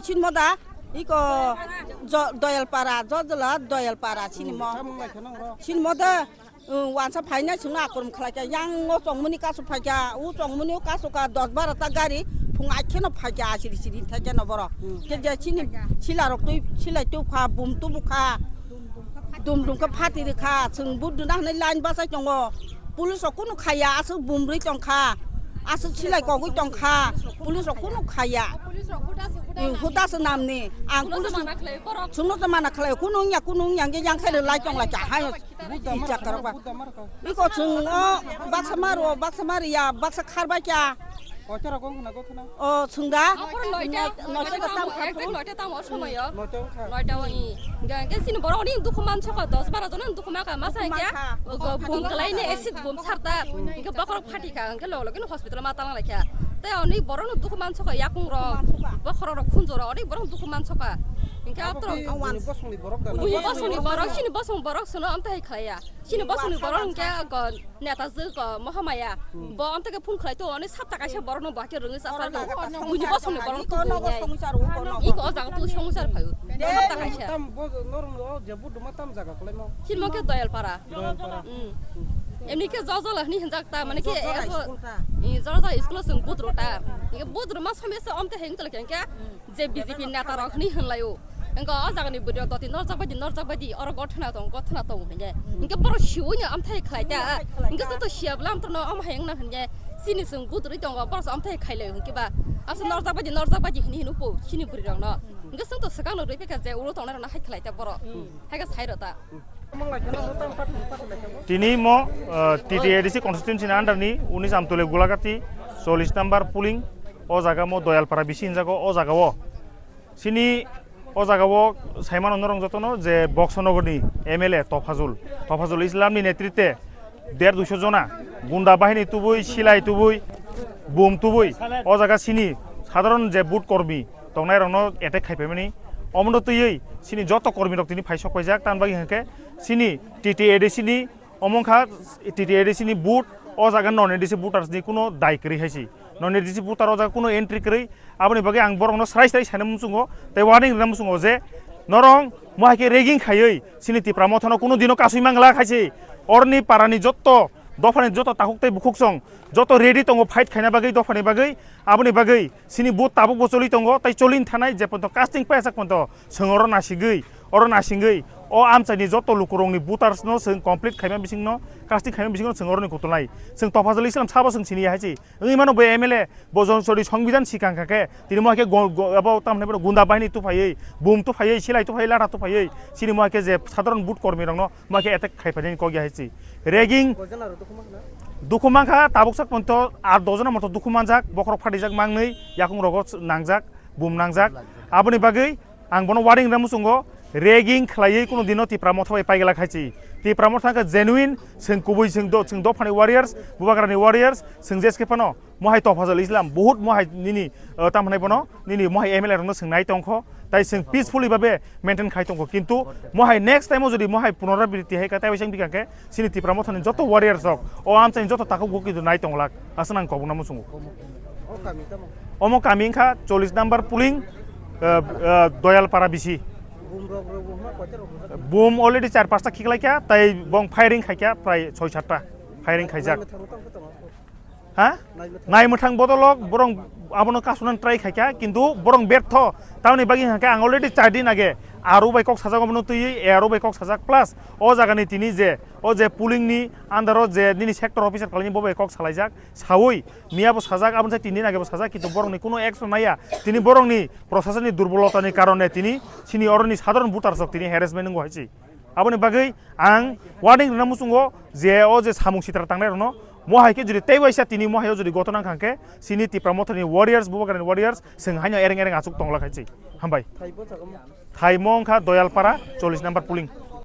Chin moda iko Dayal para Joljolao Dayal para chin mo chin moda wansa phaina chungna korum khlaka yang ngo chongmuni ka su phaka u chongmuni ka su ka 10-12 ta gari phunga kheno phaka siri siri thake no boro ke je chin chilarok tui chilai tu kha bum tu bukha dum ka phati ri kha chung budu na nei line ba sa chongo pulis kunu khaya asu bum ri chong kha asu chilai ko gu chong kha pulis kunu khaya huta se nam ni ang pulis chungno zamana khlai kunu yang ge yang khai lai chong la cha ha ija karba iko chung baksa maro baksa maria baksa kharba cha Kocara kong na ko khana. Chungda. Noita tam osmoy yo. Noita oi. Ga sin boro ni dokumen chaka 10-12 jon dokumen ka masa kya. Bom kalai ne acid bom sarta. Ga bakor phati ka ga lo login hospital ma tang la kya. Ta oni boro no dokumen chaka yakung ro. Bakor ro khunjo ro oni boro dokumen chaka. Inka atro awan basuni borok da. Basuni borok sin basung borok sono am tai khaya. Sin basuni borok kya ga neta zu ga mohamaya. Bo am ta ga phun khlai to oni sap ta ka se borok no ba ke rung sa sa ga. Buji basuni borok to no iko jaga tu songusar phayu. Sap ta ka se. Tam bo normal jabu duma tam jaga kole mo. Sin mo ke Dayal para. Emni ke Joljolao ni hinjak ta mane ke Joljolao school sung budrota. Ke budro ma samesa am te heng chal ke je BJP neta rakhni hanlayo. Engkau jangan ibu dia tadi norjak badi orang gothna tong hanya. Engkau baru siunya am thai khlai ta. Engkau satu siap lam terno am hayang na hanya. Sini sung putri tong baru am thai khlai le engkau ba. Asal norjak badi ni nupo sini beri dong no. Engkau satu sekarang no repe kerja urut tong na hai khlai ta baru. Hai ka sai rota. Tini mo TTADC constituency under ni 19Amtali gulagati 40 number pooling o jaga mo Dayal para bisin jago o jaga wo. Sini o jagao Saiman Onorong jotono je Boksanogorni MLA Tofazul Islamni netritwe 150-200 jona gunda bahini tubui silai tubui bum tubui o jaga sini সাধারণ যে বুট কর্মী তংনাই রনো এটেক খাইপাইমানি অমন তুই সিনি যত কর্মী rock তিনি ফাইসক পাইজাক তান বাকি হাঁকে সিনি TTADC ni অমংখা TTADC ni বুট o jaga non ADC বুটার্স ni কোনো দায় করি হাইছি non ADC বুটার o jaga কোনো এন্ট্রি করি আপনি বাকি আং বরংনো সারাই সাইনে মুসুঙ্গো তাই ওয়ার্নিং রিনা মুসুঙ্গো যে নরং মহাকে রেগিং খাইयै সিনি তিপ্রা মথনো কোনো দিনও কাসুই মাংলা খাইছে অরনি পারানি যত দফানি যত তাকুকতাই বুকুকসং যত রেডি তঙ্গো ফাইট খাইনা বাগৈ দফানি বাগৈ আপনি বাগৈ সিনি বুট তাবুক বচলি তঙ্গো তাই চলিন থানাই যে পন্ত কাস্টিং পাইসাক পন্ত সঙ্গর নাসিগৈ o amchani joto lukurongni butters no sing complete khaima bising no casting khaima bising no singorni kotolai sing Tofazul Islam sabo sing sini haji ngi mano be MLA bojon sori সংবিধান sikangkake tini moake abo tamne gunda bahini tu phaiei bum tu phaiei silai tu phaiei lada tu phaiei sini moake je sadharon boot kormi rong no moake attack khaipani ko gya haji ragging dukhu mankha tabuksak ponto 8-10 jona moto dukhu manjak bokrok phatijak mangnei yakung rogo nangjak bum nangjak aboni bagai ang bono warning ramusungo ragging khlaiei কোনো দিনও তিপ্রা মথাবাই পাইগেলা খাইছি Tipra মথাকে genuine जों गुबै जों दफानि वारियार्स बुबाग्रानि वारियार्स जों जेसके पनो महाय Tofazul Islam बहुत महाय निनि तामनाय पनो निनि महाय MLA रनो सोंनाय तंखो ताइ जों पिसफुली भाबे मेंटेन खाइ तंखो किन्तु महाय नेक्स्ट टाइमो जदि महाय पुनराबृत्ति हाय काताय बैसां बिखाके सिनि तिप्रा मथानि जत वारियार्स हक ओ आमचानि जत ताकु गकिदु नाय तंलाक आसनां कबुना मुसुंगो ओमो कामिंखा 40 number पुलिं Dayal para bisi boom already 4-5 ta khiklaikya tai bong firing khaikya prai 6-7 ta firing khaijak ha nai muthang bodolok borong abono kasunan try khaikya kintu borong bertho tauni bagi hangka ang already 4 din age aru bai kok sajak abono tui aru bai kok sajak plus o jaga ni tini je o je pooling ni andaro je nini sector officer kalani bobai kok salaijak sawoi miabo sajak abon sa 3 din age bo sajak kintu borong ni kuno action naya tini borong ni প্রশাসনিক দুর্বলতানি কারণে তিনি সিনি অরনি সাধারণ voter সক তিনি harassment নঙ্গ হইছি আপনি বাগৈ আং ওয়ার্নিং নামুসুঙ্গ যে ও যে সামুং সিতার তাংনাই রনো মহাইকে যদি তেইবাইসা তিনি মহাইও যদি গতনা খাংকে সিনি তিপ্রা মথনি ওয়ারিয়ার্স বুবাগানি ওয়ারিয়ার্স जों हाइनो एरें एरें आचुक तंला खाइছি हामबाय थाइमंखा Dayal para 40 नाम्बार पुलिं